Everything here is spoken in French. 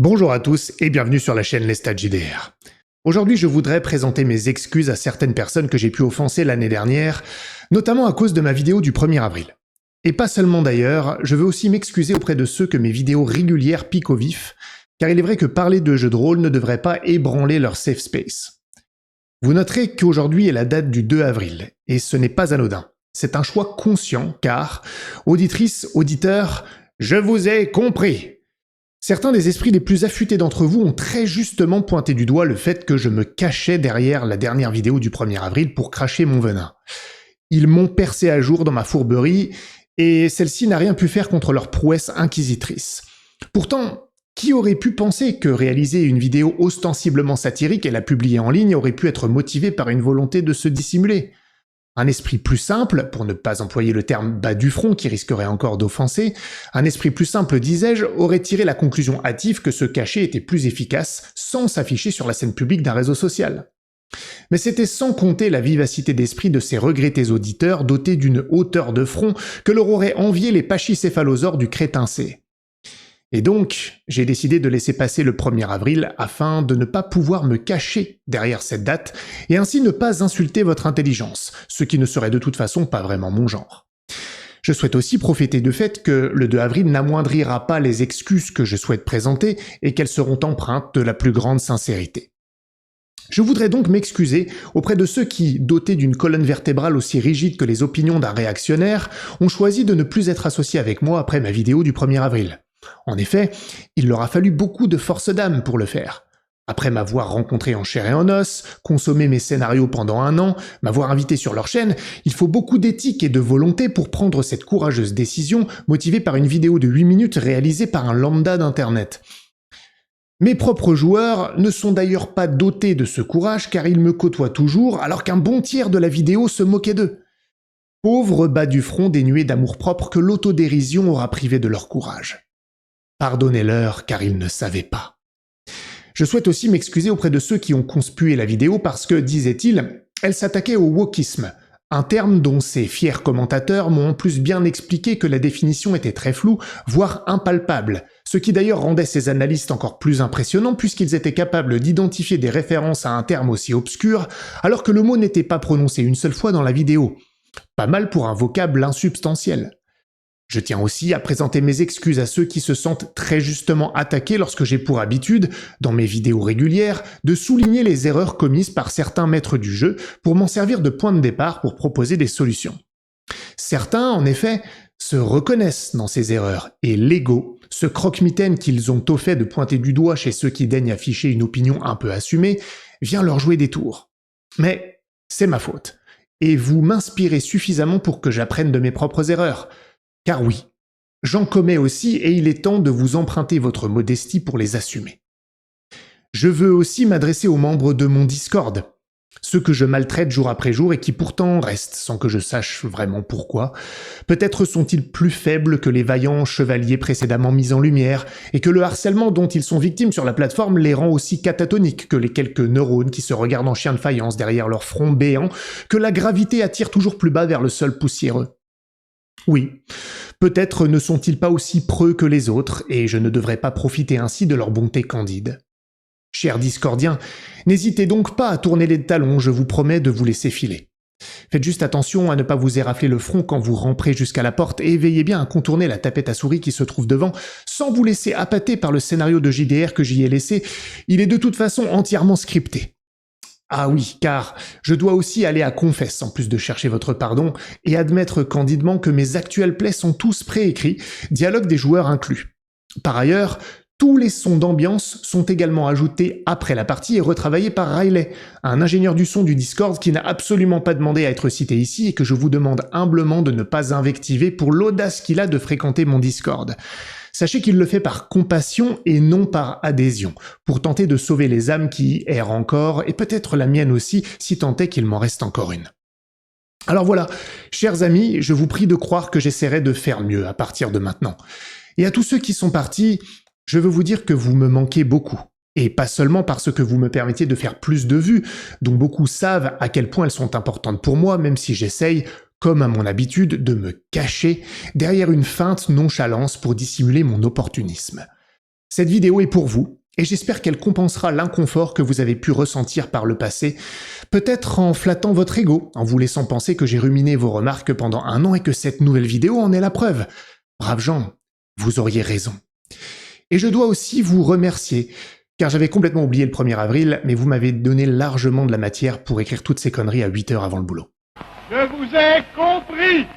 Bonjour à tous et bienvenue sur la chaîne Les Stats JDR. Aujourd'hui, je voudrais présenter mes excuses à certaines personnes que j'ai pu offenser l'année dernière, notamment à cause de ma vidéo du 1er avril. Et pas seulement d'ailleurs, je veux aussi m'excuser auprès de ceux que mes vidéos régulières piquent au vif, car il est vrai que parler de jeux de rôle ne devrait pas ébranler leur safe space. Vous noterez qu'aujourd'hui est la date du 2 avril, et ce n'est pas anodin. C'est un choix conscient, car, auditrices, auditeurs, je vous ai compris. Certains des esprits les plus affûtés d'entre vous ont très justement pointé du doigt le fait que je me cachais derrière la dernière vidéo du 1er avril pour cracher mon venin. Ils m'ont percé à jour dans ma fourberie, et celle-ci n'a rien pu faire contre leur prouesse inquisitrice. Pourtant, qui aurait pu penser que réaliser une vidéo ostensiblement satirique et la publier en ligne aurait pu être motivé par une volonté de se dissimuler ? Un esprit plus simple, pour ne pas employer le terme bas du front qui risquerait encore d'offenser, un esprit plus simple, disais-je, aurait tiré la conclusion hâtive que se cacher était plus efficace sans s'afficher sur la scène publique d'un réseau social. Mais c'était sans compter la vivacité d'esprit de ces regrettés auditeurs dotés d'une hauteur de front que leur auraient envié les pachycéphalosaures du crétincé. Et donc, j'ai décidé de laisser passer le 1er avril afin de ne pas pouvoir me cacher derrière cette date et ainsi ne pas insulter votre intelligence, ce qui ne serait de toute façon pas vraiment mon genre. Je souhaite aussi profiter du fait que le 2 avril n'amoindrira pas les excuses que je souhaite présenter et qu'elles seront empreintes de la plus grande sincérité. Je voudrais donc m'excuser auprès de ceux qui, dotés d'une colonne vertébrale aussi rigide que les opinions d'un réactionnaire, ont choisi de ne plus être associés avec moi après ma vidéo du 1er avril. En effet, il leur a fallu beaucoup de force d'âme pour le faire. Après m'avoir rencontré en chair et en os, consommé mes scénarios pendant 1 an, m'avoir invité sur leur chaîne, il faut beaucoup d'éthique et de volonté pour prendre cette courageuse décision motivée par une vidéo de 8 minutes réalisée par un lambda d'internet. Mes propres joueurs ne sont d'ailleurs pas dotés de ce courage car ils me côtoient toujours alors qu'un bon tiers de la vidéo se moquait d'eux. Pauvres bas du front dénués d'amour-propre que l'autodérision aura privé de leur courage. Pardonnez-leur car ils ne savaient pas. Je souhaite aussi m'excuser auprès de ceux qui ont conspué la vidéo parce que, disait-il, elle s'attaquait au wokisme, un terme dont ces fiers commentateurs m'ont en plus bien expliqué que la définition était très floue, voire impalpable, ce qui d'ailleurs rendait ces analystes encore plus impressionnants puisqu'ils étaient capables d'identifier des références à un terme aussi obscur alors que le mot n'était pas prononcé une seule fois dans la vidéo. Pas mal pour un vocable insubstantiel. Je tiens aussi à présenter mes excuses à ceux qui se sentent très justement attaqués lorsque j'ai pour habitude, dans mes vidéos régulières, de souligner les erreurs commises par certains maîtres du jeu pour m'en servir de point de départ pour proposer des solutions. Certains, en effet, se reconnaissent dans ces erreurs, et l'ego, ce croque-mitaine qu'ils ont au fait de pointer du doigt chez ceux qui daignent afficher une opinion un peu assumée, vient leur jouer des tours. Mais c'est ma faute, et vous m'inspirez suffisamment pour que j'apprenne de mes propres erreurs. Car oui, j'en commets aussi et il est temps de vous emprunter votre modestie pour les assumer. Je veux aussi m'adresser aux membres de mon Discord, ceux que je maltraite jour après jour et qui pourtant restent sans que je sache vraiment pourquoi. Peut-être sont-ils plus faibles que les vaillants chevaliers précédemment mis en lumière et que le harcèlement dont ils sont victimes sur la plateforme les rend aussi catatoniques que les quelques neurones qui se regardent en chien de faïence derrière leur front béant que la gravité attire toujours plus bas vers le sol poussiéreux. Oui, peut-être ne sont-ils pas aussi preux que les autres, et je ne devrais pas profiter ainsi de leur bonté candide. Chers discordiens, n'hésitez donc pas à tourner les talons, je vous promets de vous laisser filer. Faites juste attention à ne pas vous érafler le front quand vous ramperez jusqu'à la porte, et veillez bien à contourner la tapette à souris qui se trouve devant, sans vous laisser appâter par le scénario de JDR que j'y ai laissé, il est de toute façon entièrement scripté. Ah oui, car je dois aussi aller à confesse en plus de chercher votre pardon et admettre candidement que mes actuels plays sont tous préécrits, dialogue des joueurs inclus. Par ailleurs, tous les sons d'ambiance sont également ajoutés après la partie et retravaillés par Riley, un ingénieur du son du Discord qui n'a absolument pas demandé à être cité ici et que je vous demande humblement de ne pas invectiver pour l'audace qu'il a de fréquenter mon Discord. Sachez qu'il le fait par compassion et non par adhésion, pour tenter de sauver les âmes qui y errent encore, et peut-être la mienne aussi, si tant est qu'il m'en reste encore une. Alors voilà, chers amis, je vous prie de croire que j'essaierai de faire mieux à partir de maintenant. Et à tous ceux qui sont partis, je veux vous dire que vous me manquez beaucoup. Et pas seulement parce que vous me permettiez de faire plus de vues, dont beaucoup savent à quel point elles sont importantes pour moi, même si j'essaye, comme à mon habitude, de me cacher derrière une feinte nonchalance pour dissimuler mon opportunisme. Cette vidéo est pour vous, et j'espère qu'elle compensera l'inconfort que vous avez pu ressentir par le passé, peut-être en flattant votre ego, en vous laissant penser que j'ai ruminé vos remarques pendant 1 an et que cette nouvelle vidéo en est la preuve. Braves gens, vous auriez raison. Et je dois aussi vous remercier, car j'avais complètement oublié le 1er avril, mais vous m'avez donné largement de la matière pour écrire toutes ces conneries à 8 heures avant le boulot. Je vous ai compris!